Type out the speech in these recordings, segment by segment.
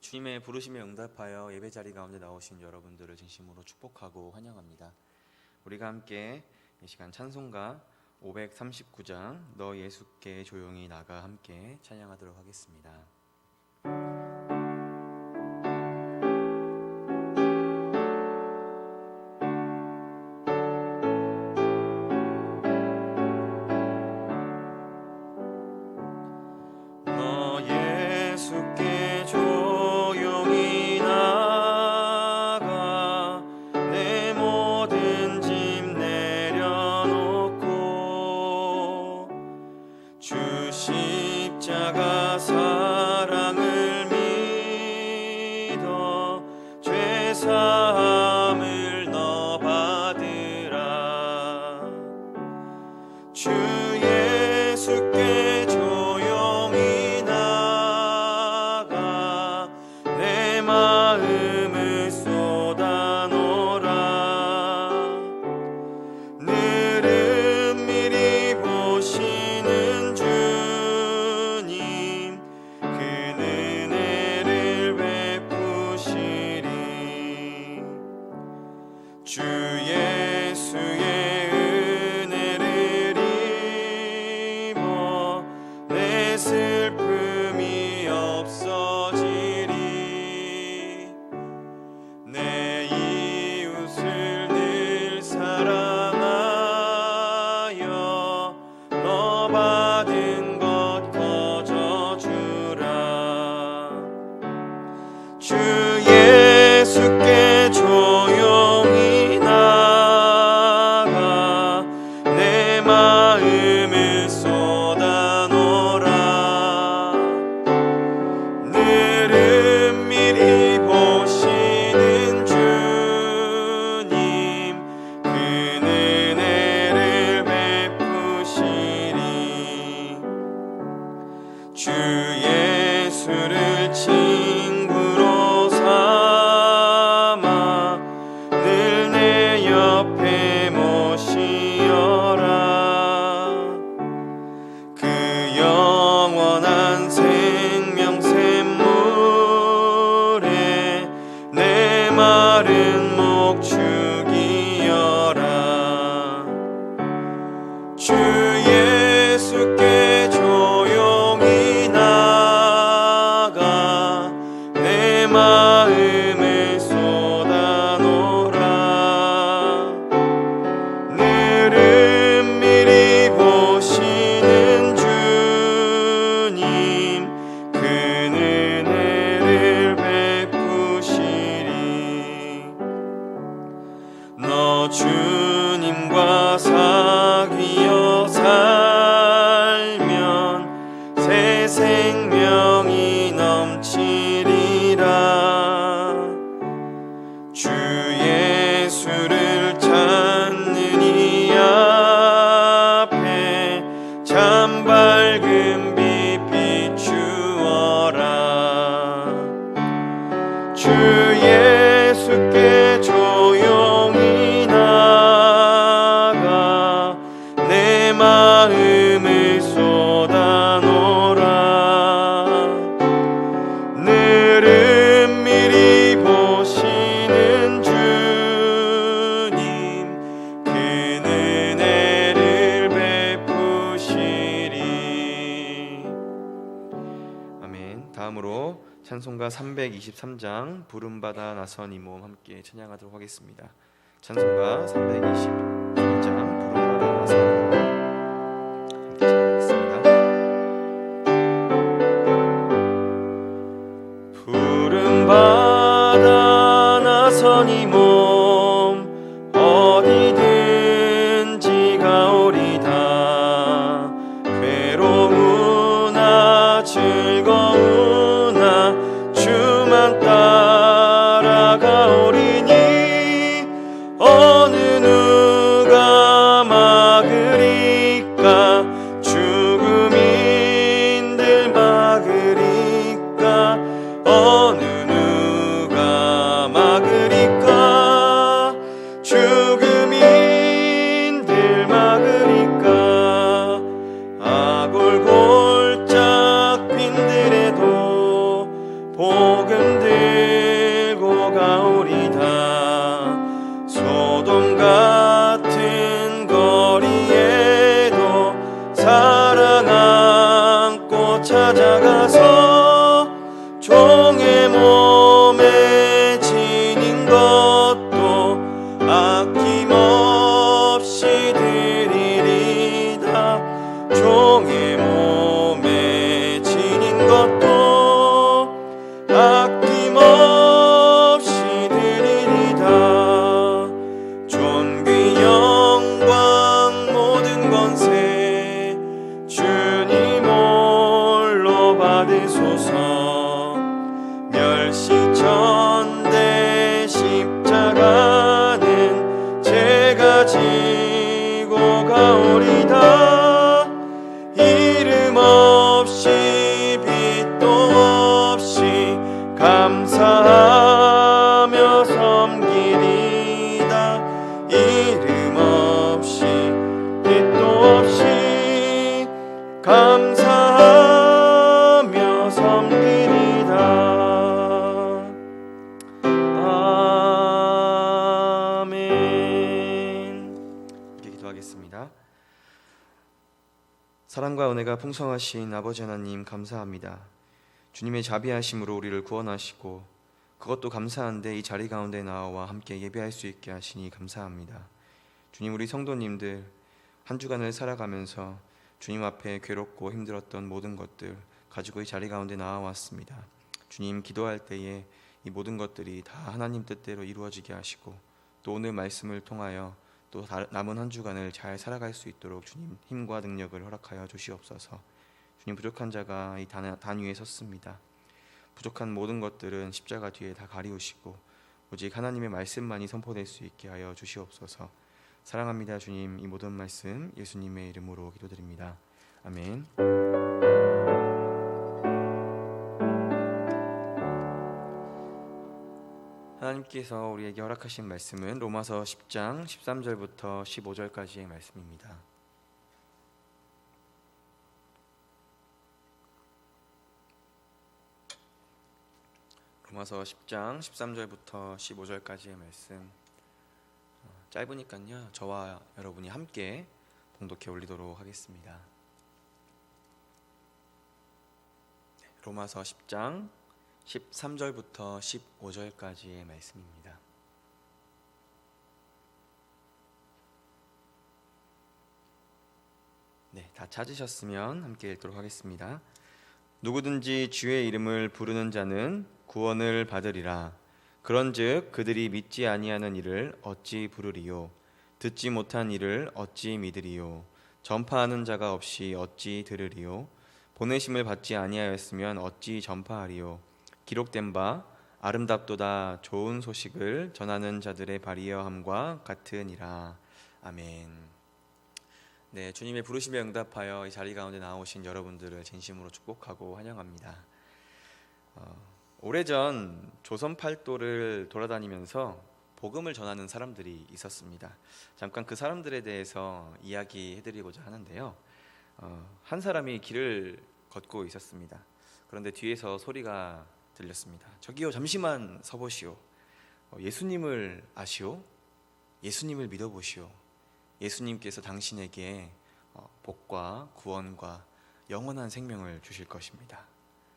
주님의 부르심에 응답하여 예배 자리 가운데 나오신 여러분들을 진심으로 축복하고 환영합니다. 우리가 함께 이 시간 찬송가 539장 너 예수께 조용히 나가 함께 찬양하도록 하겠습니다. 너 예수께 조용히 나가 내 모든 짐 내려놓고 주 십자가 사랑을 믿어 죄 사함을 너 받으라. 주 예수께 조용히 나가 내 마음을 쏟아놓으라. 늘은 미리 보시는 주님 그 은혜를 베푸시리. 주 예수의 은혜를 입어 내 슬픔이 없어지리. 내 이웃을 늘 사랑하여 너 받은 것 거저주라. 주 예수께 조용히 나가 내 마음을 쏟아놓으라. 늘은 미리 보시는 주님 그 은혜를 베푸시리. 주 예수를 친구로 삼아 늘 내 옆에 모시어라. 그 영원한 생명샘물에 내 마른 목 죽이어라. 주 예수께 조용히 나가 내 마음을 쏟아놓으라. 늘은 미리 보시는 주님 그 은혜를 베푸시리. 너 주님과 사귀어 살면 새 생명이 넘치리라. 주 예수를 찾는 이 앞에 참 밝은 빛 비추어라. 주 예수께 조용히 나가 내 마음을 쏟아놓으라. 늘은 미리 보시는 주님 그 은혜를 베푸시리. 아멘. 다음으로 찬송가 323장 부름받아 나선 이 몸 함께 찬양하도록 하겠습니다. 찬송가 323장 부름받아 나선 이 몸 함께 찬양하겠습니다. 부름받아 나선 이 몸 어디든지 가오리다. 괴로우나 즐거우나 주만 따라가오리니 어느 누가 사랑과 은혜가 풍성하신 아버지 하나님 감사합니다. 주님의 자비하심으로 우리를 구원하시고 그것도 감사한데 이 자리 가운데 나와 함께 예배할 수 있게 하시니 감사합니다. 주님, 우리 성도님들 한 주간을 살아가면서 주님 앞에 괴롭고 힘들었던 모든 것들 가지고 이 자리 가운데 나와왔습니다. 주님, 기도할 때에 이 모든 것들이 다 하나님 뜻대로 이루어지게 하시고 또 오늘 말씀을 통하여 또 남은 한 주간을 잘 살아갈 수 있도록 주님 힘과 능력을 허락하여 주시옵소서. 주님, 부족한 자가 이 단 위에 섰습니다. 부족한 모든 것들은 십자가 뒤에 다 가리우시고 오직 하나님의 말씀만이 선포될 수 있게 하여 주시옵소서. 사랑합니다. 주님, 이 모든 말씀 예수님의 이름으로 기도드립니다. 아멘. 하나님께서 우리에게 허락하신 말씀은 로마서 10장 13절부터 15절까지의 말씀입니다. 로마서 10장 13절부터 15절까지의 말씀, 짧으니까요 저와 여러분이 함께 봉독해 올리도록 하겠습니다. 로마서 10장 13절부터 15절까지의 말씀입니다. 다 찾으셨으면 함께 읽도록 하겠습니다. 누구든지 주의 이름을 부르는 자는 구원을 받으리라. 그런즉 그들이 믿지 아니하는 이를 어찌 부르리요? 듣지 못한 이를 어찌 믿으리요? 전파하는 자가 없이 어찌 들으리요? 보내심을 받지 아니하였으면 어찌 전파하리요? 기록된 바 아름답도다 좋은 소식을 전하는 자들의 발이여함과 같으니라. 아멘. 주님의 부르심에 응답하여 이 자리 가운데 나오신 여러분들을 진심으로 축복하고 환영합니다. 오래전 조선 팔도를 돌아다니면서 복음을 전하는 사람들이 있었습니다. 잠깐 그 사람들에 대해서 이야기해드리고자 하는데요. 한 사람이 길을 걷고 있었습니다. 그런데 뒤에서 소리가 들렸습니다. 저기요, 잠시만 서보시오. 예수님을 아시오? 예수님을 믿어보시오. 예수님께서 당신에게 복과 구원과 영원한 생명을 주실 것입니다.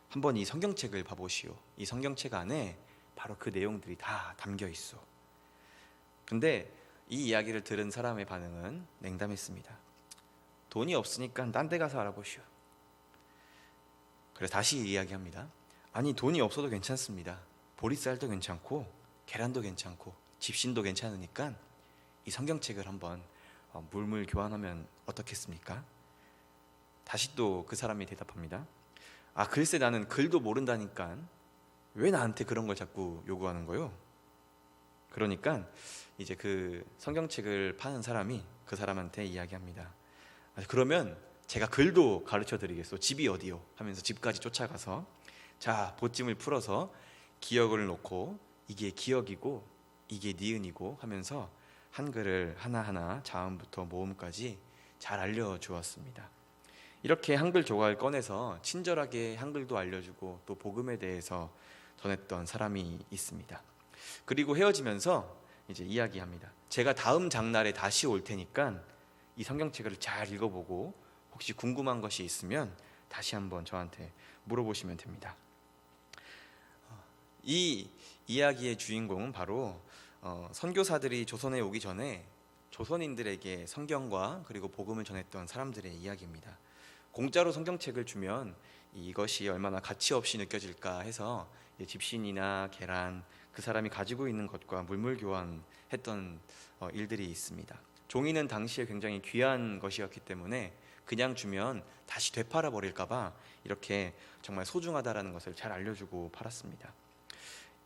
한번 이 성경책을 봐보시오. 이 성경책 안에 바로 그 내용들이 다 담겨 있어. 근데 이 이야기를 들은 사람의 반응은 냉담했습니다. 돈이 없으니까 딴 데 가서 알아보시오. 그래서 다시 이야기합니다. 아니, 돈이 없어도 괜찮습니다. 보리쌀도 괜찮고 계란도 괜찮고 집신도 괜찮으니까 이 성경책을 한번 물물 교환하면 어떻겠습니까? 다시 또 그 사람이 대답합니다. 글쎄, 나는 글도 모른다니까 왜 나한테 그런 걸 자꾸 요구하는 거요? 그러니까 이제 그 성경책을 파는 사람이 그 사람한테 이야기합니다. 그러면 제가 글도 가르쳐 드리겠소. 집이 어디요? 하면서 집까지 쫓아가서 자, 보찜을 풀어서 기역을 놓고 이게 기역이고 이게 니은이고 하면서 한글을 하나하나 자음부터 모음까지 잘 알려주었습니다. 이렇게 한글 조각을 꺼내서 친절하게 한글도 알려주고 또 복음에 대해서 전했던 사람이 있습니다. 그리고 헤어지면서 이제 이야기합니다. 제가 다음 장날에 다시 올 테니까 이 성경책을 잘 읽어보고 혹시 궁금한 것이 있으면 다시 한번 저한테 물어보시면 됩니다. 이 이야기의 주인공은 바로 선교사들이 조선에 오기 전에 조선인들에게 성경과 그리고 복음을 전했던 사람들의 이야기입니다. 공짜로 성경책을 주면 이것이 얼마나 가치 없이 느껴질까 해서 집신이나 계란, 그 사람이 가지고 있는 것과 물물 교환했던 일들이 있습니다. 종이는 당시에 굉장히 귀한 것이었기 때문에 그냥 주면 다시 되팔아 버릴까 봐 이렇게 정말 소중하다라는 것을 잘 알려주고 팔았습니다.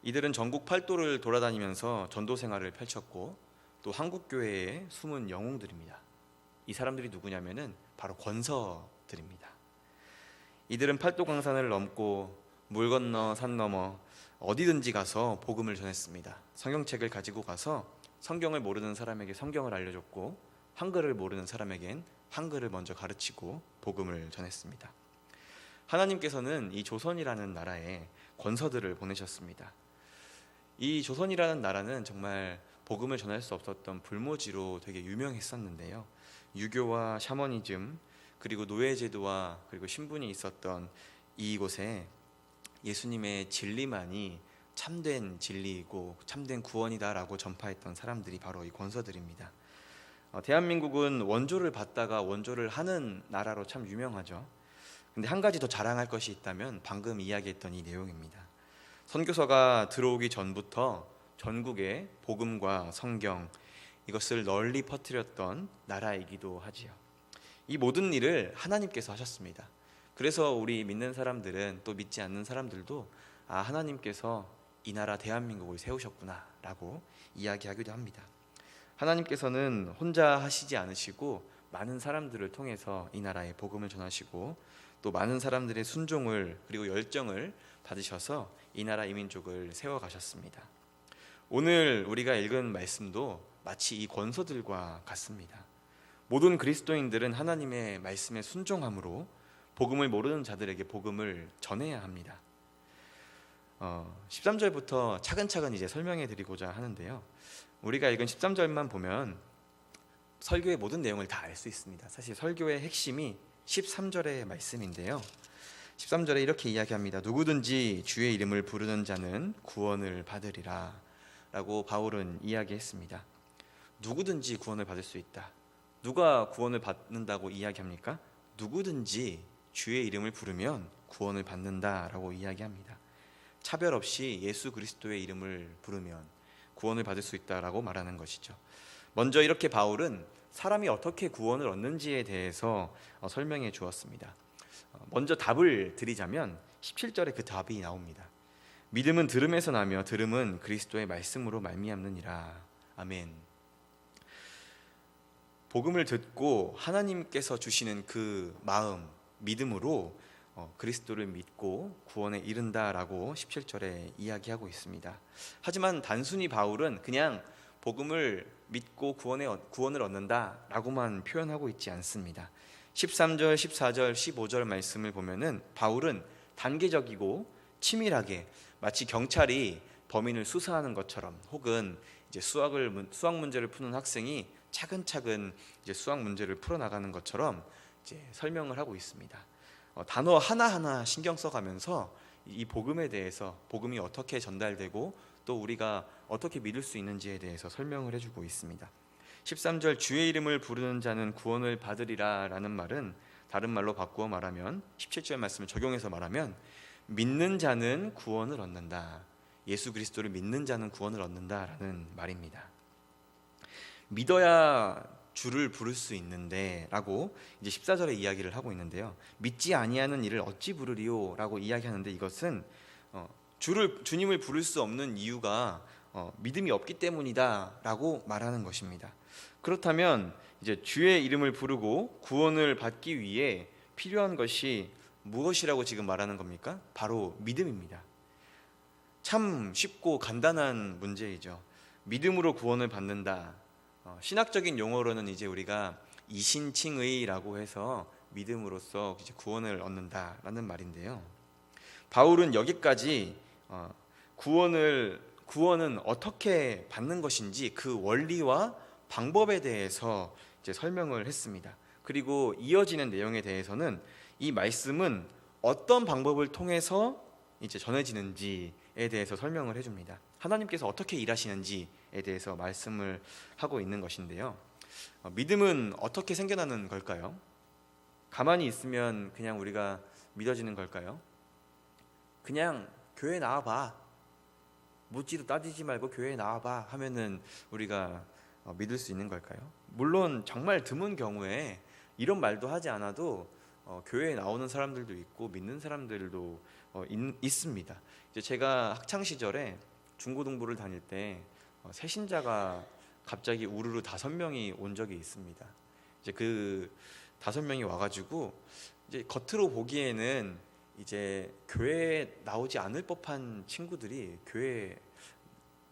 이들은 전국 팔도를 돌아다니면서 전도 생활을 펼쳤고 또 한국교회의 숨은 영웅들입니다. 이 사람들이 누구냐면은 바로 권서들입니다. 이들은 팔도 강산을 넘고 물 건너 산 넘어 어디든지 가서 복음을 전했습니다. 성경책을 가지고 가서 성경을 모르는 사람에게 성경을 알려줬고 한글을 모르는 사람에겐 한글을 먼저 가르치고 복음을 전했습니다. 하나님께서는 이 조선이라는 나라에 권서들을 보내셨습니다. 이 조선이라는 나라는 정말 복음을 전할 수 없었던 불모지로 되게 유명했었는데요. 유교와 샤머니즘 그리고 노예제도와 그리고 신분이 있었던 이곳에 예수님의 진리만이 참된 진리이고 참된 구원이다라고 전파했던 사람들이 바로 이 권서들입니다. 대한민국은 원조를 받다가 원조를 하는 나라로 참 유명하죠. 근데 한 가지 더 자랑할 것이 있다면 방금 이야기했던 이 내용입니다. 선교사가 들어오기 전부터 전국에 복음과 성경 이것을 널리 퍼뜨렸던 나라이기도 하지요. 이 모든 일을 하나님께서 하셨습니다. 그래서 우리 믿는 사람들은, 또 믿지 않는 사람들도 하나님께서 이 나라 대한민국을 세우셨구나 라고 이야기하기도 합니다. 하나님께서는 혼자 하시지 않으시고 많은 사람들을 통해서 이 나라에 복음을 전하시고 또 많은 사람들의 순종을 그리고 열정을 받으셔서 이 나라 이민족을 세워가셨습니다. 오늘 우리가 읽은 말씀도 마치 이 권서들과 같습니다. 모든 그리스도인들은 하나님의 말씀에 순종함으로 복음을 모르는 자들에게 복음을 전해야 합니다. 13절부터 차근차근 이제 설명해 드리고자 하는데요. 우리가 읽은 13절만 보면 설교의 모든 내용을 다 알 수 있습니다. 사실 설교의 핵심이 13절의 말씀인데요. 13절에 이렇게 이야기합니다. 누구든지 주의 이름을 부르는 자는 구원을 받으리라 라고 바울은 이야기했습니다. 누구든지 구원을 받을 수 있다. 누가 구원을 받는다고 이야기합니까? 누구든지 주의 이름을 부르면 구원을 받는다라고 이야기합니다. 차별 없이 예수 그리스도의 이름을 부르면 구원을 받을 수 있다라고 말하는 것이죠. 먼저 이렇게 바울은 사람이 어떻게 구원을 얻는지에 대해서 설명해 주었습니다. 먼저 답을 드리자면 17절에 그 답이 나옵니다. 믿음은 들음에서 나며 들음은 그리스도의 말씀으로 말미암느니라. 아멘. 복음을 듣고 하나님께서 주시는 그 마음, 믿음으로 그리스도를 믿고 구원에 이른다라고 17절에 이야기하고 있습니다. 하지만 단순히 바울은 그냥 복음을 믿고 구원을 얻는다라고만 표현하고 있지 않습니다. 13절, 14절, 15절 말씀을 보면은 바울은 단계적이고 치밀하게 마치 경찰이 범인을 수사하는 것처럼, 혹은 이제 수학 문제를 푸는 학생이 차근차근 이제 수학 문제를 풀어나가는 것처럼 이제 설명을 하고 있습니다. 단어 하나하나 신경 써가면서 이 복음에 대해서, 복음이 어떻게 전달되고 또 우리가 어떻게 믿을 수 있는지에 대해서 설명을 해주고 있습니다. 13절 주의 이름을 부르는 자는 구원을 받으리라 라는 말은 다른 말로 바꾸어 말하면, 17절 말씀을 적용해서 말하면 믿는 자는 구원을 얻는다. 예수 그리스도를 믿는 자는 구원을 얻는다라는 말입니다. 믿어야 주를 부를 수 있는데 라고 이제 14절에 이야기를 하고 있는데요. 믿지 아니하는 이를 어찌 부르리요 라고 이야기하는데, 이것은 주님을 부를 수 없는 이유가 믿음이 없기 때문이다 라고 말하는 것입니다. 그렇다면 이제 주의 이름을 부르고 구원을 받기 위해 필요한 것이 무엇이라고 지금 말하는 겁니까? 바로 믿음입니다. 참 쉽고 간단한 문제이죠. 믿음으로 구원을 받는다. 신학적인 용어로는 이제 우리가 이신칭의라고 해서 믿음으로써 이제 구원을 얻는다라는 말인데요. 바울은 여기까지 구원은 어떻게 받는 것인지 그 원리와 방법에 대해서 이제 설명을 했습니다. 그리고 이어지는 내용에 대해서는 이 말씀은 어떤 방법을 통해서 이제 전해지는지에 대해서 설명을 해줍니다. 하나님께서 어떻게 일하시는지에 대해서 말씀을 하고 있는 것인데요. 믿음은 어떻게 생겨나는 걸까요? 가만히 있으면 그냥 우리가 믿어지는 걸까요? 그냥 교회 나와봐, 묻지도 따지지 말고 교회에 나와봐 하면은 우리가 믿을 수 있는 걸까요? 물론 정말 드문 경우에 이런 말도 하지 않아도 교회에 나오는 사람들도 있고 믿는 사람들도 있습니다. 이제 제가 학창 시절에 중고등부를 다닐 때 새신자가 갑자기 우르르 5명이 온 적이 있습니다. 이제 그 5명이 와가지고 이제 겉으로 보기에는 이제 교회에 나오지 않을 법한 친구들이 교회에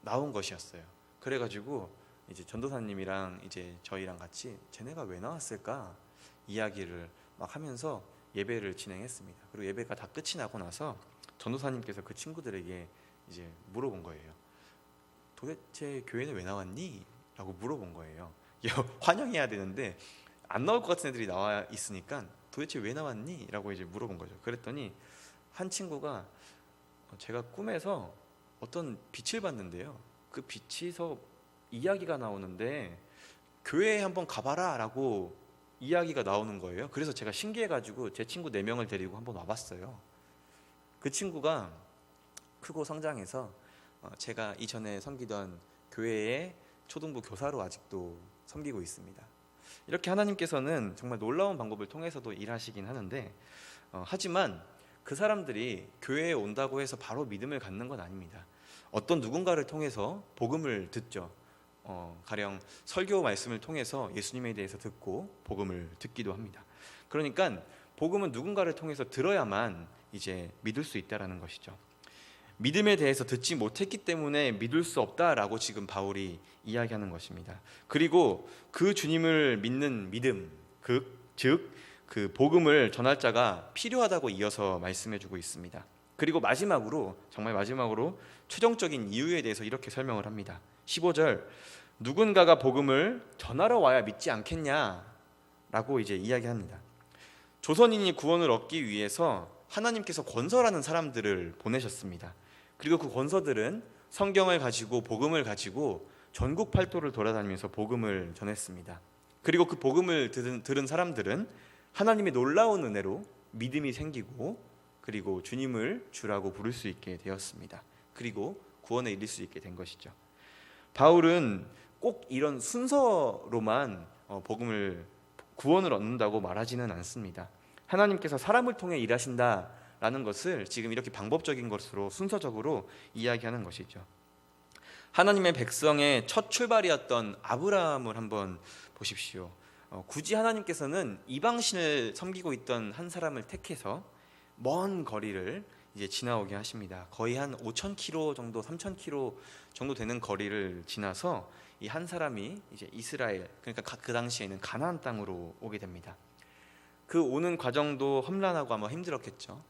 나온 것이었어요. 그래가지고 이제 전도사님이랑 이제 저희랑 같이 쟤네가 왜 나왔을까 이야기를 막 하면서 예배를 진행했습니다. 그리고 예배가 다 끝이 나고 나서 전도사님께서 그 친구들에게 이제 물어본 거예요. 도대체 교회는 왜 나왔니? 라고 물어본 거예요. 환영해야 되는데 안 나올 것 같은 애들이 나와 있으니까 도대체 왜 나왔니? 라고 이제 물어본 거죠. 그랬더니 한 친구가 제가 꿈에서 어떤 빛을 봤는데요, 그 빛에서 이야기가 나오는데 교회에 한번 가봐라 라고 이야기가 나오는 거예요. 그래서 제가 신기해가지고 제 친구 4명을 데리고 한번 와봤어요. 그 친구가 크고 성장해서 제가 이전에 섬기던 교회의 초등부 교사로 아직도 섬기고 있습니다. 이렇게 하나님께서는 정말 놀라운 방법을 통해서도 일하시긴 하는데 하지만 그 사람들이 교회에 온다고 해서 바로 믿음을 갖는 건 아닙니다. 어떤 누군가를 통해서 복음을 듣죠. 가령 설교 말씀을 통해서 예수님에 대해서 듣고 복음을 듣기도 합니다. 그러니까 복음은 누군가를 통해서 들어야만 이제 믿을 수 있다라는 것이죠. 믿음에 대해서 듣지 못했기 때문에 믿을 수 없다라고 지금 바울이 이야기하는 것입니다. 그리고 그 주님을 믿는 믿음, 즉 그 복음을 전할 자가 필요하다고 이어서 말씀해주고 있습니다. 그리고 마지막으로, 정말 마지막으로 최종적인 이유에 대해서 이렇게 설명을 합니다. 15절, 누군가가 복음을 전하러 와야 믿지 않겠냐라고 이제 이야기합니다. 조선인이 구원을 얻기 위해서 하나님께서 권서라는 사람들을 보내셨습니다. 그리고 그 권서들은 성경을 가지고 복음을 가지고 전국 팔도를 돌아다니면서 복음을 전했습니다. 그리고 그 복음을 들은 사람들은 하나님의 놀라운 은혜로 믿음이 생기고 그리고 주님을 주라고 부를 수 있게 되었습니다. 그리고 구원에 이를 수 있게 된 것이죠. 바울은 꼭 이런 순서로만 구원을 얻는다고 말하지는 않습니다. 하나님께서 사람을 통해 일하신다라는 것을 지금 이렇게 방법적인 것으로 순서적으로 이야기하는 것이죠. 하나님의 백성의 첫 출발이었던 아브라함을 한번 보십시오. 굳이 하나님께서는 이방신을 섬기고 있던 한 사람을 택해서 먼 거리를 이제 지나오게 하십니다. 거의 한 5,000km 정도, 3,000km 정도 되는 거리를 지나서 이 한 사람이 이제 이스라엘, 그러니까 그 당시에는 가나안 땅으로 오게 됩니다. 그 오는 과정도 험난하고 아마 힘들었겠죠.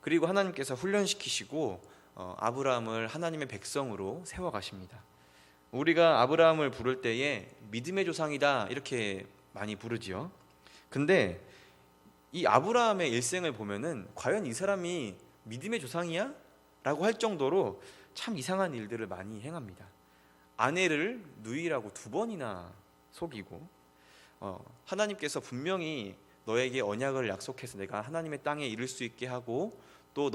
그리고 하나님께서 훈련시키시고 아브라함을 하나님의 백성으로 세워가십니다. 우리가 아브라함을 부를 때에 믿음의 조상이다 이렇게 많이 부르지요. 근데 이 아브라함의 일생을 보면은 과연 이 사람이 믿음의 조상이야? 라고 할 정도로 참 이상한 일들을 많이 행합니다. 아내를 누이라고 2번이나 속이고 하나님께서 분명히 너에게 언약을 약속해서 내가 하나님의 땅에 이를 수 있게 하고 또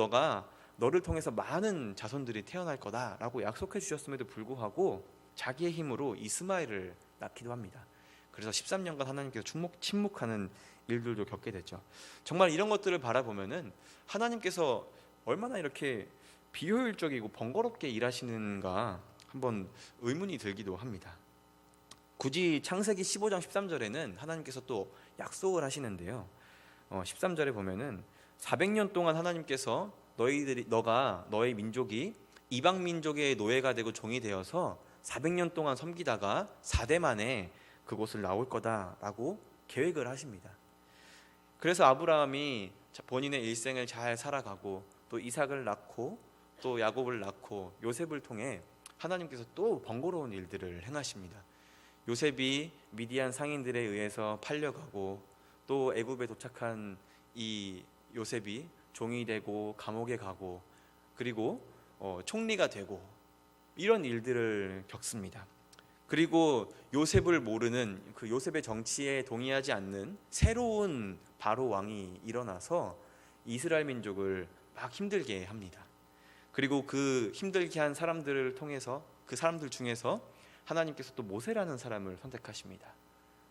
너를 통해서 많은 자손들이 태어날 거다라고 약속해 주셨음에도 불구하고 자기의 힘으로 이스마엘을 낳기도 합니다. 그래서 13년간 하나님께서 침묵하는 일들도 겪게 됐죠. 정말 이런 것들을 바라보면은 하나님께서 얼마나 이렇게 비효율적이고 번거롭게 일하시는가 한번 의문이 들기도 합니다. 굳이 창세기 15장 13절에는 하나님께서 또 약속을 하시는데요. 13절에 보면은 400년 동안 하나님께서 너의 민족이 이방 민족의 노예가 되고 종이 되어서 400년 동안 섬기다가 4대 만에 그곳을 나올 거다라고 계획을 하십니다. 그래서 아브라함이 본인의 일생을 잘 살아가고 또 이삭을 낳고 또 야곱을 낳고 요셉을 통해 하나님께서 또 번거로운 일들을 행하십니다. 요셉이 미디안 상인들에 의해서 팔려가고 또 애굽에 도착한 이 요셉이 종이 되고 감옥에 가고 그리고 총리가 되고 이런 일들을 겪습니다. 그리고 요셉을 모르는 그 요셉의 정치에 동의하지 않는 새로운 바로 왕이 일어나서 이스라엘 민족을 막 힘들게 합니다. 그리고 그 힘들게 한 사람들을 통해서 그 사람들 중에서 하나님께서 또 모세라는 사람을 선택하십니다.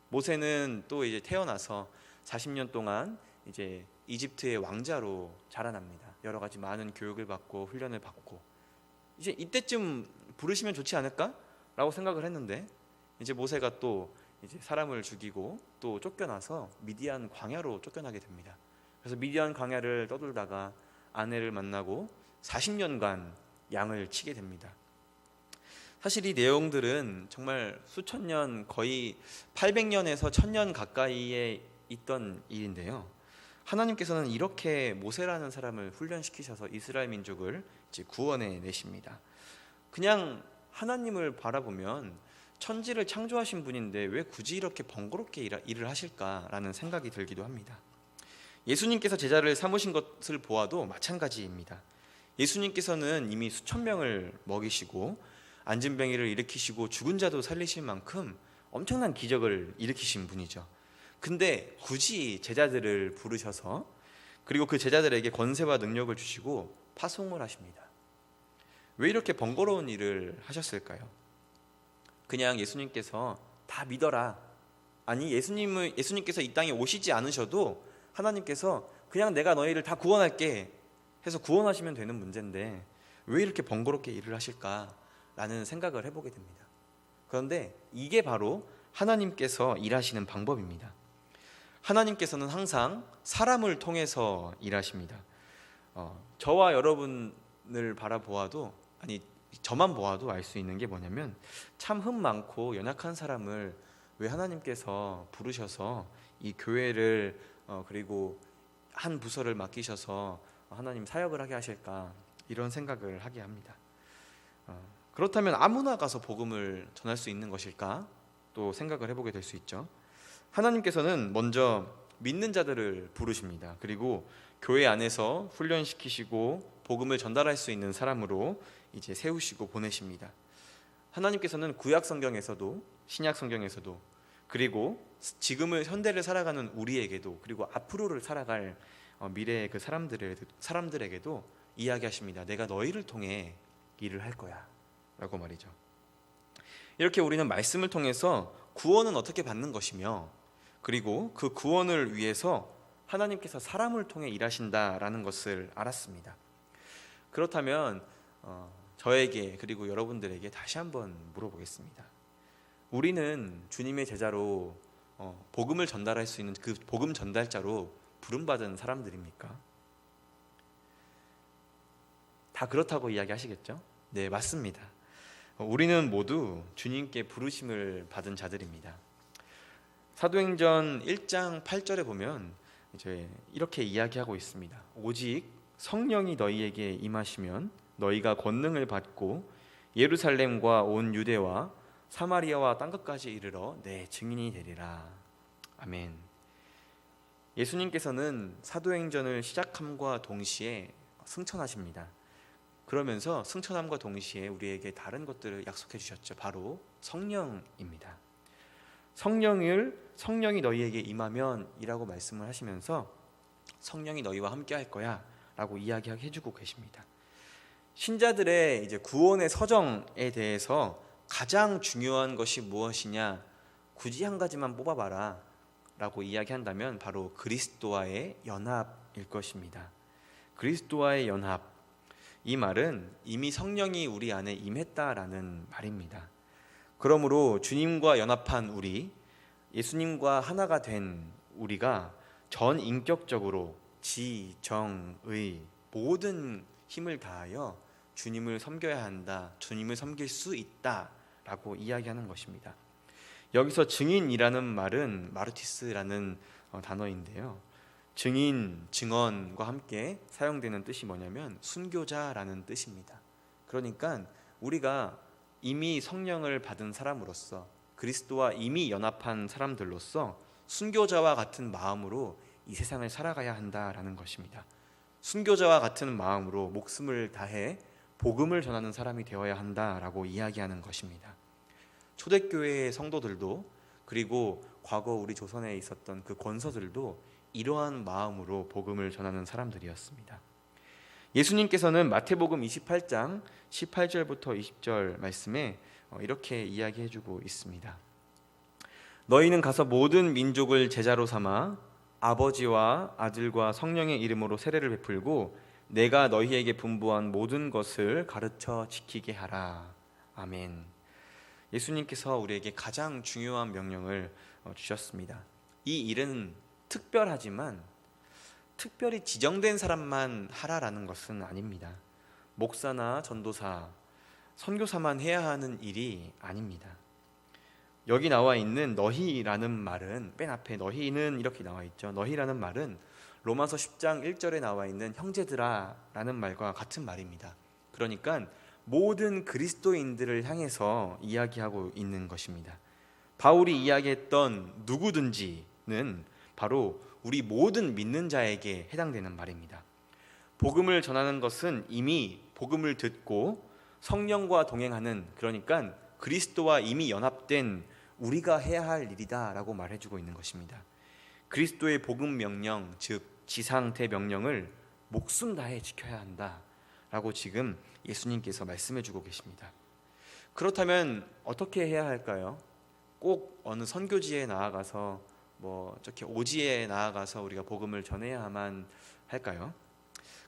모세는 또 이제 태어나서 40년 동안 이제 이집트의 왕자로 자라납니다. 여러 가지 많은 교육을 받고 훈련을 받고 이제 이때쯤 부르시면 좋지 않을까라고 생각을 했는데 이제 모세가 또 이제 사람을 죽이고 또 쫓겨나서 미디안 광야로 쫓겨나게 됩니다. 그래서 미디안 광야를 떠돌다가 아내를 만나고 40년간 양을 치게 됩니다. 사실 이 내용들은 정말 수천 년, 거의 800년에서 1000년 가까이에 있던 일인데요. 하나님께서는 이렇게 모세라는 사람을 훈련시키셔서 이스라엘 민족을 이제 구원해 내십니다. 그냥 하나님을 바라보면 천지를 창조하신 분인데 왜 굳이 이렇게 번거롭게 일을 하실까라는 생각이 들기도 합니다. 예수님께서 제자를 삼으신 것을 보아도 마찬가지입니다. 예수님께서는 이미 수천 명을 먹이시고 앉은 병이를 일으키시고 죽은 자도 살리실 만큼 엄청난 기적을 일으키신 분이죠. 근데 굳이 제자들을 부르셔서 그리고 그 제자들에게 권세와 능력을 주시고 파송을 하십니다. 왜 이렇게 번거로운 일을 하셨을까요? 그냥 예수님께서 다 믿어라. 아니 예수님께서 이 땅에 오시지 않으셔도 하나님께서 그냥 내가 너희를 다 구원할게 해서 구원하시면 되는 문제인데 왜 이렇게 번거롭게 일을 하실까라는 생각을 해보게 됩니다. 그런데 이게 바로 하나님께서 일하시는 방법입니다. 하나님께서는 항상 사람을 통해서 일하십니다. 저와 여러분을 바라보아도 저만 보아도 알 수 있는 게 뭐냐면 참 흠 많고 연약한 사람을 왜 하나님께서 부르셔서 이 교회를 그리고 한 부서를 맡기셔서 하나님 사역을 하게 하실까 이런 생각을 하게 합니다. 그렇다면 아무나 가서 복음을 전할 수 있는 것일까 또 생각을 해보게 될 수 있죠. 하나님께서는 먼저 믿는 자들을 부르십니다. 그리고 교회 안에서 훈련시키시고 복음을 전달할 수 있는 사람으로 이제 세우시고 보내십니다. 하나님께서는 구약 성경에서도 신약 성경에서도 그리고 지금을 현대를 살아가는 우리에게도 그리고 앞으로를 살아갈 미래의 그 사람들에게도 이야기하십니다. 내가 너희를 통해 일을 할 거야 라고 말이죠. 이렇게 우리는 말씀을 통해서 구원은 어떻게 받는 것이며 그리고 그 구원을 위해서 하나님께서 사람을 통해 일하신다라는 것을 알았습니다. 그렇다면 저에게 그리고 여러분들에게 다시 한번 물어보겠습니다. 우리는 주님의 제자로 복음을 전달할 수 있는 그 복음 전달자로 부름받은 사람들입니까? 다 그렇다고 이야기하시겠죠? 네, 맞습니다. 우리는 모두 주님께 부르심을 받은 자들입니다. 사도행전 1장 8절에 보면 이제 이렇게 이야기하고 있습니다. 오직 성령이 너희에게 임하시면 너희가 권능을 받고 예루살렘과 온 유대와 사마리아와 땅끝까지 이르러 내 증인이 되리라. 아멘. 예수님께서는 사도행전을 시작함과 동시에 승천하십니다. 그러면서 승천함과 동시에 우리에게 다른 것들을 약속해 주셨죠. 바로 성령입니다. 성령이 너희에게 임하면 이라고 말씀을 하시면서 성령이 너희와 함께 할 거야 라고 이야기해 주고 계십니다. 신자들의 이제 구원의 서정에 대해서 가장 중요한 것이 무엇이냐, 굳이 한 가지만 뽑아봐라 라고 이야기한다면 바로 그리스도와의 연합일 것입니다. 그리스도와의 연합, 이 말은 이미 성령이 우리 안에 임했다라는 말입니다. 그러므로 주님과 연합한 우리, 예수님과 하나가 된 우리가 전 인격적으로 지, 정, 의 모든 힘을 다하여 주님을 섬겨야 한다, 주님을 섬길 수 있다라고 이야기하는 것입니다. 여기서 증인이라는 말은 마르티스라는 단어인데요. 증인, 증언과 함께 사용되는 뜻이 뭐냐면 순교자라는 뜻입니다. 그러니까 우리가 이미 성령을 받은 사람으로서 그리스도와 이미 연합한 사람들로서 순교자와 같은 마음으로 이 세상을 살아가야 한다라는 것입니다. 순교자와 같은 마음으로 목숨을 다해 복음을 전하는 사람이 되어야 한다라고 이야기하는 것입니다. 초대교회의 성도들도 그리고 과거 우리 조선에 있었던 그 권서들도 이러한 마음으로 복음을 전하는 사람들이었습니다. 예수님께서는 마태복음 28장 18절부터 20절 말씀에 이렇게 이야기해주고 있습니다. 너희는 가서 모든 민족을 제자로 삼아 아버지와 아들과 성령의 이름으로 세례를 베풀고 내가 너희에게 분부한 모든 것을 가르쳐 지키게 하라. 아멘. 예수님께서 우리에게 가장 중요한 명령을 주셨습니다. 이 일은 특별하지만 특별히 지정된 사람만 하라라는 것은 아닙니다. 목사나 전도사, 선교사만 해야 하는 일이 아닙니다. 여기 나와 있는 너희라는 말은 맨 앞에 너희는 이렇게 나와 있죠. 너희라는 말은 로마서 10장 1절에 나와 있는 형제들아 라는 말과 같은 말입니다. 그러니까 모든 그리스도인들을 향해서 이야기하고 있는 것입니다. 바울이 이야기했던 누구든지는 바로 우리 모든 믿는 자에게 해당되는 말입니다. 복음을 전하는 것은 이미 복음을 듣고 성령과 동행하는, 그러니까 그리스도와 이미 연합된 우리가 해야 할 일이다 라고 말해주고 있는 것입니다. 그리스도의 복음 명령, 즉 지상대 명령을 목숨 다해 지켜야 한다 라고 지금 예수님께서 말씀해주고 계십니다. 그렇다면 어떻게 해야 할까요? 꼭 어느 선교지에 나아가서 저렇게 오지에 나아가서 우리가 복음을 전해야만 할까요?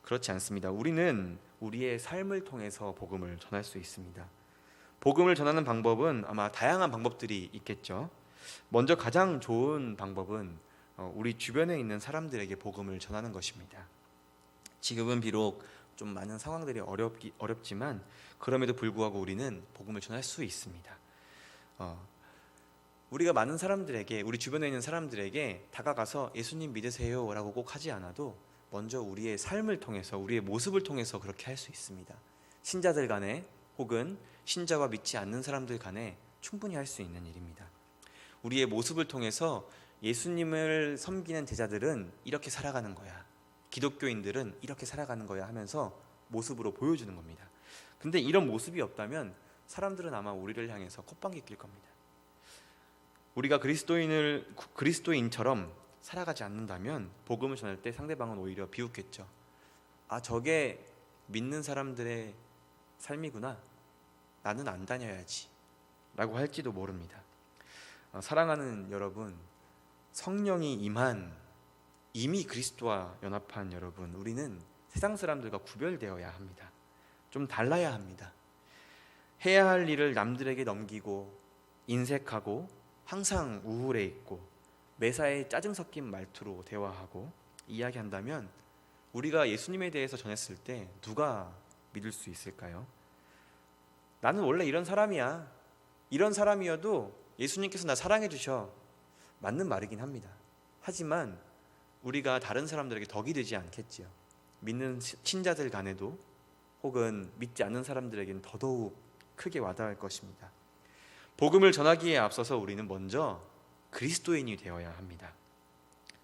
그렇지 않습니다. 우리는 우리의 삶을 통해서 복음을 전할 수 있습니다. 복음을 전하는 방법은 아마 다양한 방법들이 있겠죠. 먼저 가장 좋은 방법은 우리 주변에 있는 사람들에게 복음을 전하는 것입니다. 지금은 비록 좀 많은 상황들이 어렵지만 그럼에도 불구하고 우리는 복음을 전할 수 있습니다. 우리가 많은 사람들에게, 우리 주변에 있는 사람들에게 다가가서 예수님 믿으세요 라고 꼭 하지 않아도 먼저 우리의 삶을 통해서, 우리의 모습을 통해서 그렇게 할 수 있습니다. 신자들 간에 혹은 신자와 믿지 않는 사람들 간에 충분히 할 수 있는 일입니다. 우리의 모습을 통해서 예수님을 섬기는 제자들은 이렇게 살아가는 거야, 기독교인들은 이렇게 살아가는 거야 하면서 모습으로 보여주는 겁니다. 근데 이런 모습이 없다면 사람들은 아마 우리를 향해서 콧방귀 낄 겁니다. 우리가 그리스도인처럼 살아가지 않는다면 복음을 전할 때 상대방은 오히려 비웃겠죠. 아, 저게 믿는 사람들의 삶이구나, 나는 안 다녀야지 라고 할지도 모릅니다. 사랑하는 여러분, 성령이 임한, 이미 그리스도와 연합한 여러분, 우리는 세상 사람들과 구별되어야 합니다. 좀 달라야 합니다. 해야 할 일을 남들에게 넘기고 인색하고 항상 우울해 있고 매사에 짜증 섞인 말투로 대화하고 이야기한다면 우리가 예수님에 대해서 전했을 때 누가 믿을 수 있을까요? 나는 원래 이런 사람이야, 이런 사람이어도 예수님께서 나 사랑해 주셔, 맞는 말이긴 합니다. 하지만 우리가 다른 사람들에게 덕이 되지 않겠지요. 믿는 신자들 간에도 혹은 믿지 않는 사람들에게는 더더욱 크게 와닿을 것입니다. 복음을 전하기에 앞서서 우리는 먼저 그리스도인이 되어야 합니다.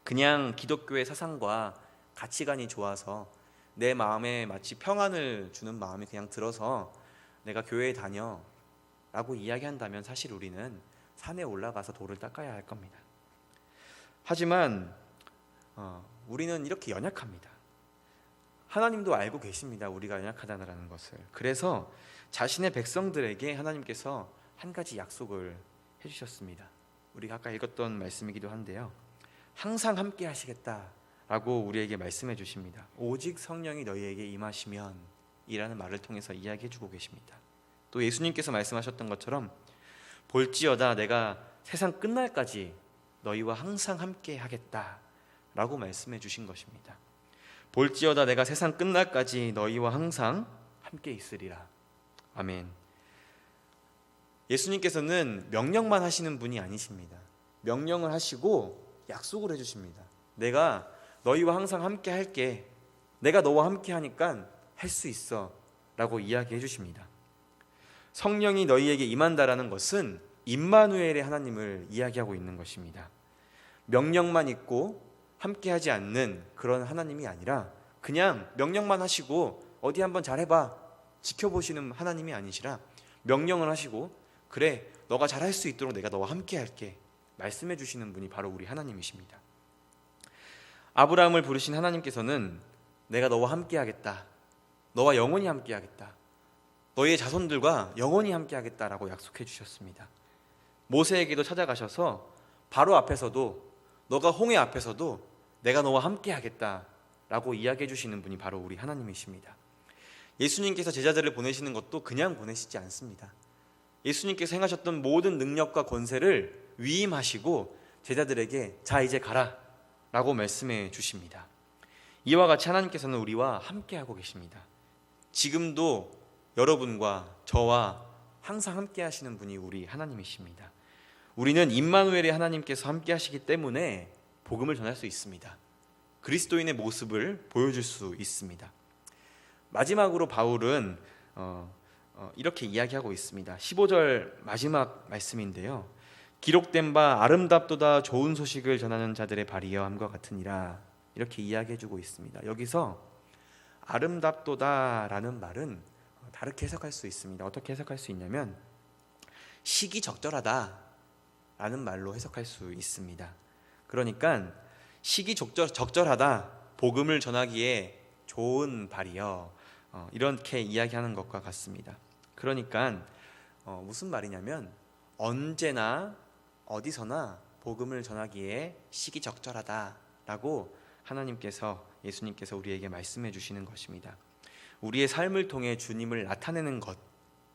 그냥 기독교의 사상과 가치관이 좋아서 내 마음에 마치 평안을 주는 마음이 그냥 들어서 내가 교회에 다녀 라고 이야기한다면 사실 우리는 산에 올라가서 돌을 닦아야 할 겁니다. 하지만 우리는 이렇게 연약합니다. 하나님도 알고 계십니다, 우리가 연약하다는 것을. 그래서 자신의 백성들에게 하나님께서 한 가지 약속을 해주셨습니다. 우리가 아까 읽었던 말씀이기도 한데요, 항상 함께 하시겠다라고 우리에게 말씀해 주십니다. 오직 성령이 너희에게 임하시면 이라는 말을 통해서 이야기해주고 계십니다. 또 예수님께서 말씀하셨던 것처럼 볼지어다 내가 세상 끝날까지 너희와 항상 함께 하겠다라고 말씀해 주신 것입니다. 볼지어다 내가 세상 끝날까지 너희와 항상 함께 있으리라. 아멘. 예수님께서는 명령만 하시는 분이 아니십니다. 명령을 하시고 약속을 해주십니다. 내가 너희와 항상 함께 할게, 내가 너와 함께 하니까 할 수 있어 라고 이야기해 주십니다. 성령이 너희에게 임한다라는 것은 임마누엘의 하나님을 이야기하고 있는 것입니다. 명령만 있고 함께 하지 않는 그런 하나님이 아니라 그냥 명령만 하시고 어디 한번 잘해봐 지켜보시는 하나님이 아니시라, 명령을 하시고 그래 너가 잘할 수 있도록 내가 너와 함께 할게 말씀해 주시는 분이 바로 우리 하나님이십니다. 아브라함을 부르신 하나님께서는 내가 너와 함께 하겠다, 너와 영원히 함께 하겠다, 너희의 자손들과 영원히 함께 하겠다라고 약속해 주셨습니다. 모세에게도 찾아가셔서 바로 앞에서도, 너가 홍해 앞에서도 내가 너와 함께 하겠다라고 이야기해 주시는 분이 바로 우리 하나님이십니다. 예수님께서 제자들을 보내시는 것도 그냥 보내시지 않습니다. 예수님께서 행하셨던 모든 능력과 권세를 위임하시고 제자들에게 자 이제 가라 라고 말씀해 주십니다. 이와 같이 하나님께서는 우리와 함께하고 계십니다. 지금도 여러분과 저와 항상 함께 하시는 분이 우리 하나님이십니다. 우리는 임마누엘의 하나님께서 함께 하시기 때문에 복음을 전할 수 있습니다. 그리스도인의 모습을 보여줄 수 있습니다. 마지막으로 바울은 이렇게 이야기하고 있습니다. 15절 마지막 말씀인데요. 기록된 바 아름답도다 좋은 소식을 전하는 자들의 발이여 함과 같으니라, 이렇게 이야기해주고 있습니다. 여기서 아름답도다라는 말은 다르게 해석할 수 있습니다. 어떻게 해석할 수 있냐면 시기적절하다라는 말로 해석할 수 있습니다. 그러니까 시기적절하다, 복음을 전하기에 좋은 발이여, 이렇게 이야기하는 것과 같습니다. 그러니까 무슨 말이냐면 언제나 어디서나 복음을 전하기에 시기적절하다라고 하나님께서, 예수님께서 우리에게 말씀해 주시는 것입니다. 우리의 삶을 통해 주님을 나타내는 것,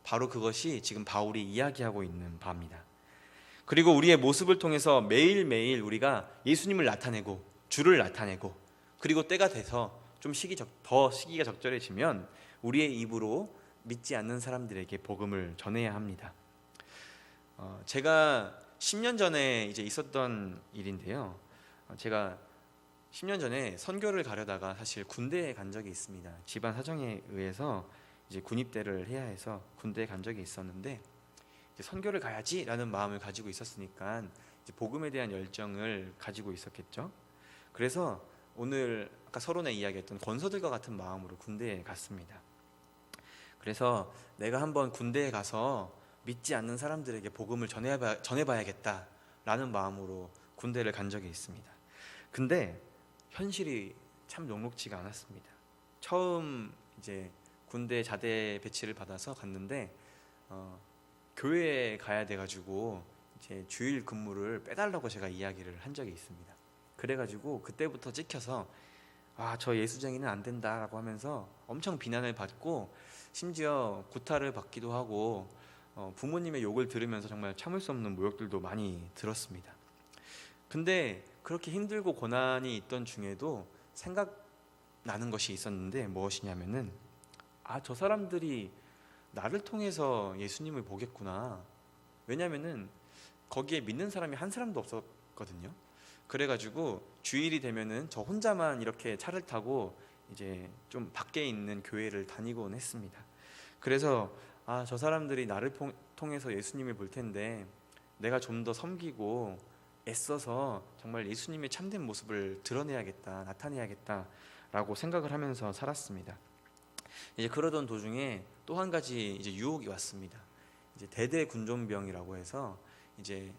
바로 그것이 지금 바울이 이야기하고 있는 바입니다. 그리고 우리의 모습을 통해서 매일매일 우리가 예수님을 나타내고 주를 나타내고, 그리고 때가 돼서 좀 더 시기가 적절해지면 우리의 입으로 믿지 않는 사람들에게 복음을 전해야 합니다. 제가 10년 전에 이제 있었던 일인데요. 제가 10년 전에 선교를 가려다가 사실 군대에 간 적이 있습니다. 집안 사정에 의해서 이제 군입대를 해야 해서 군대에 간 적이 있었는데, 이제 선교를 가야지라는 마음을 가지고 있었으니까 이제 복음에 대한 열정을 가지고 있었겠죠. 그래서 오늘 아까 서론에 이야기했던 권서들과 같은 마음으로 군대에 갔습니다. 그래서 내가 한번 군대에 가서 믿지 않는 사람들에게 복음을 전해봐야겠다라는 마음으로 군대를 간 적이 있습니다. 근데 현실이 참 녹록지가 않았습니다. 처음 이제 군대 자대 배치를 받아서 갔는데 교회에 가야 돼가지고 이제 주일 근무를 빼달라고 제가 이야기를 한 적이 있습니다. 그래가지고 그때부터 찍혀서 저 예수쟁이는 안 된다라고 하면서 엄청 비난을 받고, 심지어 구타를 받기도 하고 부모님의 욕을 들으면서 정말 참을 수 없는 모욕들도 많이 들었습니다. 근데 그렇게 힘들고 고난이 있던 중에도 생각나는 것이 있었는데, 무엇이냐면은 저 사람들이 나를 통해서 예수님을 보겠구나. 왜냐면은 거기에 믿는 사람이 한 사람도 없었거든요. 그래가지고 주일이 되면은 저 혼자만 이렇게 차를 타고 이제 좀 밖에 있는 교회를 다니곤 했습니다. 그래서 저 사람들이 나를 통해서 예수님을 볼 텐데 내가 좀 더 섬기고 애써서 정말 예수님의 참된 모습을 드러내야겠다, 나타내야겠다라고 생각을 하면서 살았습니다. 이제 그러던 도중에 또 한 가지 이제 유혹이 왔습니다. 이제 대대 군종병이라고 해서 이제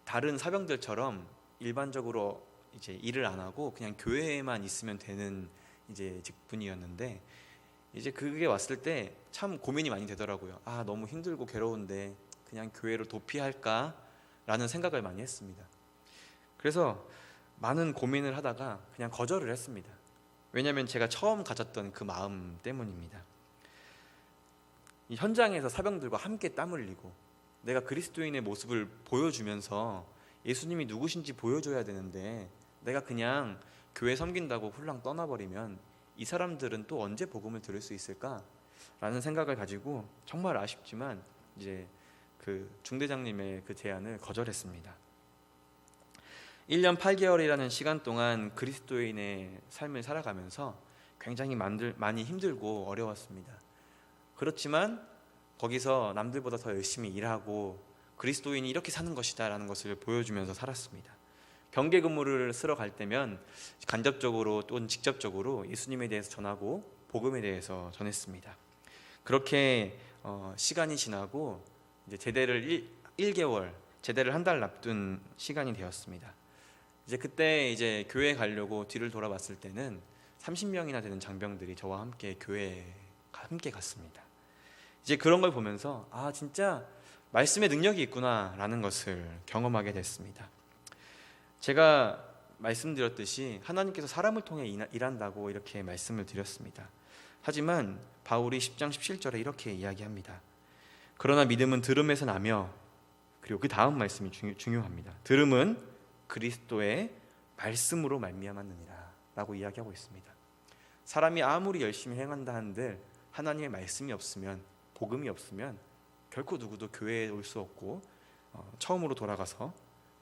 다른 사병들처럼 일반적으로 이제 일을 안 하고 그냥 교회에만 있으면 되는 이제 직분이었는데, 이제 그게 왔을 때 참 고민이 많이 되더라고요. 너무 힘들고 괴로운데 그냥 교회로 도피할까? 라는 생각을 많이 했습니다. 그래서 많은 고민을 하다가 그냥 거절을 했습니다. 왜냐하면 제가 처음 가졌던 그 마음 때문입니다. 이 현장에서 사병들과 함께 땀 흘리고 내가 그리스도인의 모습을 보여주면서 예수님이 누구신지 보여줘야 되는데, 내가 그냥 교회 섬긴다고 훌랑 떠나버리면 이 사람들은 또 언제 복음을 들을 수 있을까? 라는 생각을 가지고 정말 아쉽지만 이제 그 중대장님의 그 제안을 거절했습니다. 1년 8개월이라는 시간 동안 그리스도인의 삶을 살아가면서 굉장히 많이 힘들고 어려웠습니다. 그렇지만 거기서 남들보다 더 열심히 일하고 그리스도인이 이렇게 사는 것이다 라는 것을 보여주면서 살았습니다. 경계 근무를 쓰러 갈 때면 간접적으로 또는 직접적으로 예수님에 대해서 전하고 복음에 대해서 전했습니다. 그렇게 시간이 지나고 이제 제대를 1개월, 제대를 한 달 앞둔 시간이 되었습니다. 이제 그때 이제 교회에 가려고 뒤를 돌아봤을 때는 30명이나 되는 장병들이 저와 함께 교회에 함께 갔습니다. 이제 그런 걸 보면서 진짜 말씀의 능력이 있구나라는 것을 경험하게 됐습니다. 제가 말씀드렸듯이 하나님께서 사람을 통해 일한다고 이렇게 말씀을 드렸습니다. 하지만 바울이 10장 17절에 이렇게 이야기합니다. 그러나 믿음은 들음에서 나며, 그리고 그 다음 말씀이 중요합니다. 들음은 그리스도의 말씀으로 말미암았느니라 라고 이야기하고 있습니다. 사람이 아무리 열심히 행한다 한들 하나님의 말씀이 없으면, 복음이 없으면 결코 누구도 교회에 올 수 없고 처음으로 돌아가서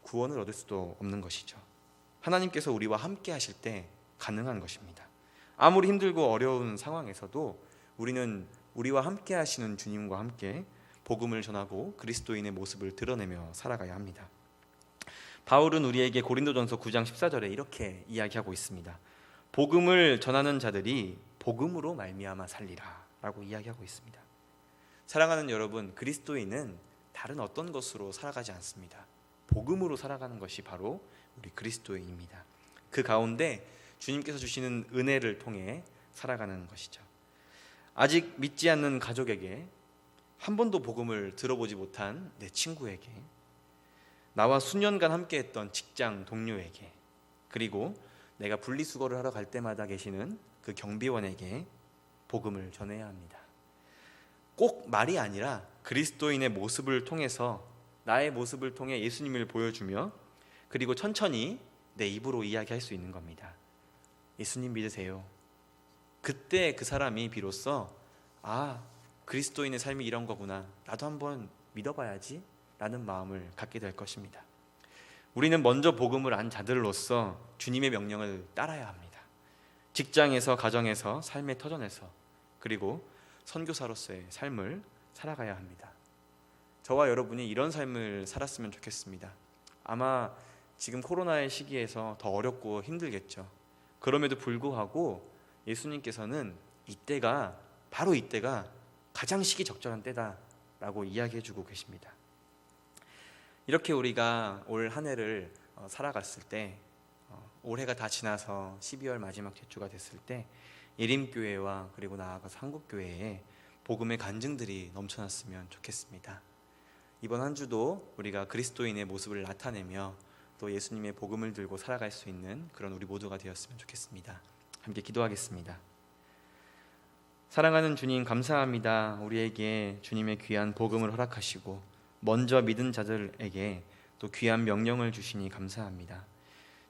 구원을 얻을 수도 없는 것이죠. 하나님께서 우리와 함께 하실 때 가능한 것입니다. 아무리 힘들고 어려운 상황에서도 우리는 우리와 함께 하시는 주님과 함께 복음을 전하고 그리스도인의 모습을 드러내며 살아가야 합니다. 바울은 우리에게 고린도전서 9장 14절에 이렇게 이야기하고 있습니다. 복음을 전하는 자들이 복음으로 말미암아 살리라 라고 이야기하고 있습니다. 사랑하는 여러분, 그리스도인은 다른 어떤 것으로 살아가지 않습니다. 복음으로 살아가는 것이 바로 우리 그리스도인입니다. 그 가운데 주님께서 주시는 은혜를 통해 살아가는 것이죠. 아직 믿지 않는 가족에게, 한 번도 복음을 들어보지 못한 내 친구에게, 나와 수년간 함께했던 직장 동료에게, 그리고 내가 분리수거를 하러 갈 때마다 계시는 그 경비원에게 복음을 전해야 합니다. 꼭 말이 아니라 그리스도인의 모습을 통해서, 나의 모습을 통해 예수님을 보여주며, 그리고 천천히 내 입으로 이야기할 수 있는 겁니다. 예수님 믿으세요. 그때 그 사람이 비로소 그리스도인의 삶이 이런 거구나, 나도 한번 믿어봐야지 라는 마음을 갖게 될 것입니다. 우리는 먼저 복음을 안 자들로서 주님의 명령을 따라야 합니다. 직장에서, 가정에서, 삶의 터전에서, 그리고 선교사로서의 삶을 살아가야 합니다. 저와 여러분이 이런 삶을 살았으면 좋겠습니다. 아마 지금 코로나의 시기에서 더 어렵고 힘들겠죠. 그럼에도 불구하고 예수님께서는 바로 이때가 가장 시기적절한 때다라고 이야기해주고 계십니다. 이렇게 우리가 올 한 해를 살아갔을 때, 올해가 다 지나서 12월 마지막 주가 됐을 때 예림교회와 그리고 나아가서 한국교회에 복음의 간증들이 넘쳐났으면 좋겠습니다. 이번 한 주도 우리가 그리스도인의 모습을 나타내며 또 예수님의 복음을 들고 살아갈 수 있는 그런 우리 모두가 되었으면 좋겠습니다. 함께 기도하겠습니다. 사랑하는 주님, 감사합니다. 우리에게 주님의 귀한 복음을 허락하시고 먼저 믿은 자들에게 또 귀한 명령을 주시니 감사합니다.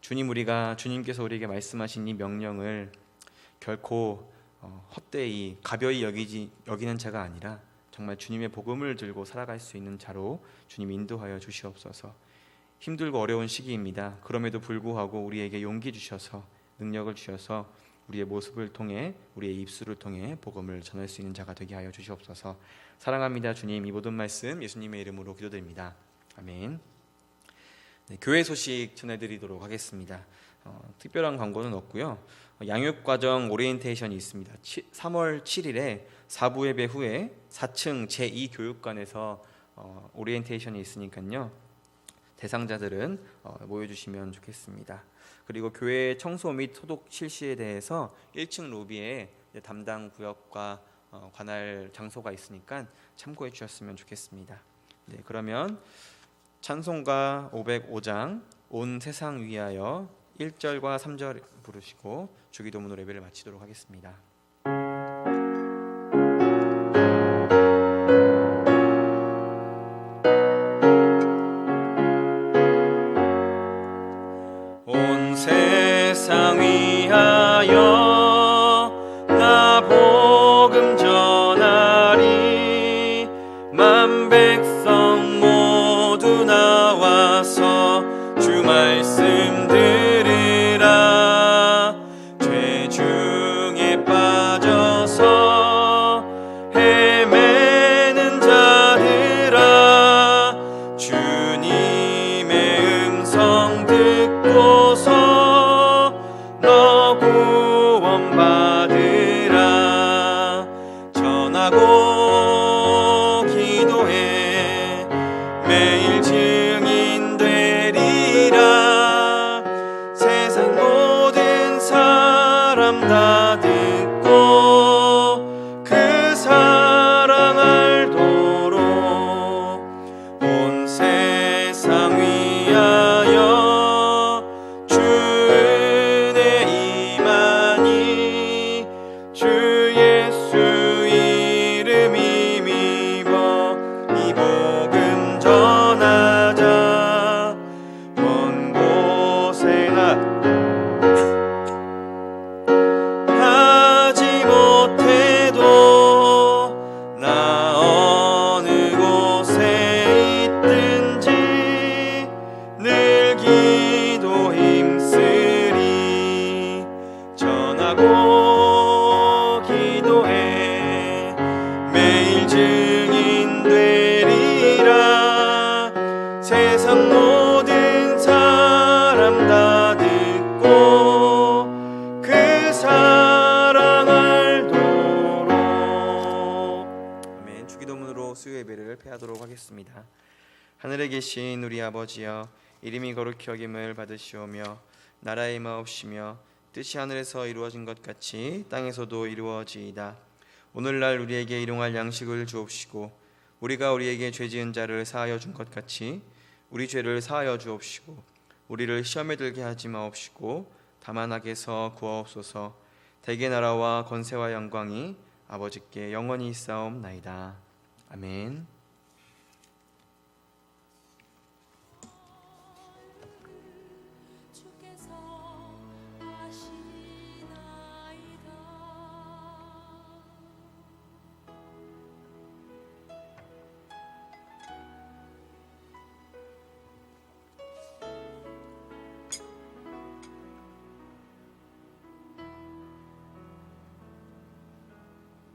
주님, 주님께서 우리에게 말씀하신 이 명령을 결코 헛되이 가벼이 여기는 자가 아니라 정말 주님의 복음을 들고 살아갈 수 있는 자로 주님 인도하여 주시옵소서. 힘들고 어려운 시기입니다. 그럼에도 불구하고 우리에게 용기 주셔서, 능력을 주셔서 우리의 모습을 통해, 우리의 입술을 통해 복음을 전할 수 있는 자가 되게 하여 주시옵소서. 사랑합니다. 주님, 이 모든 말씀 예수님의 이름으로 기도드립니다. 아멘. 네, 교회 소식 전해드리도록 하겠습니다. 특별한 광고는 없고요. 양육과정 오리엔테이션이 있습니다. 3월 7일에 4부 예배 후에 4층 제2교육관에서 오리엔테이션이 있으니까요. 대상자들은 모여주시면 좋겠습니다. 그리고 교회 청소 및 소독 실시에 대해서 1층 로비에 담당 구역과 관할 장소가 있으니까 참고해 주셨으면 좋겠습니다. 네, 그러면 찬송가 505장 온 세상 위하여 1절과 3절 부르시고 주기도문으로 예배를 마치도록 하겠습니다. 온 세상 위하여 나 복음 전하리. 만 백성 모두 나와서 주 말씀 들으라. 죄 중에 빠져서 헤매는 자들아, 주님의 음성 듣고서 너 구원받으라. 전하고 기도해 매일 증인 되리라. 세상 모든 사람 다 듣고 그 사랑 알도록 온 세상 위하여 주 은혜 임하니. 주 예수 이름 힘입어 이 복음 전하자. 먼 곳에나 기도하겠습니다. 하늘에 계신 우리 아버지여, 이름이 거룩히 여김을 받으시오며 나라의 임하옵시며 뜻이 하늘에서 이루어진 것 같이 땅에서도 이루어지이다. 오늘날 우리에게 일용할 양식을 주옵시고 우리가 우리에게 죄지은 자를 사하여 준 것 같이 우리 죄를 사하여 주옵시고 우리를 시험에 들게 하지 마옵시고 다만 악에서 구하옵소서. 대개 나라와 권세와 영광이 아버지께 영원히 있사옵나이다. 아멘.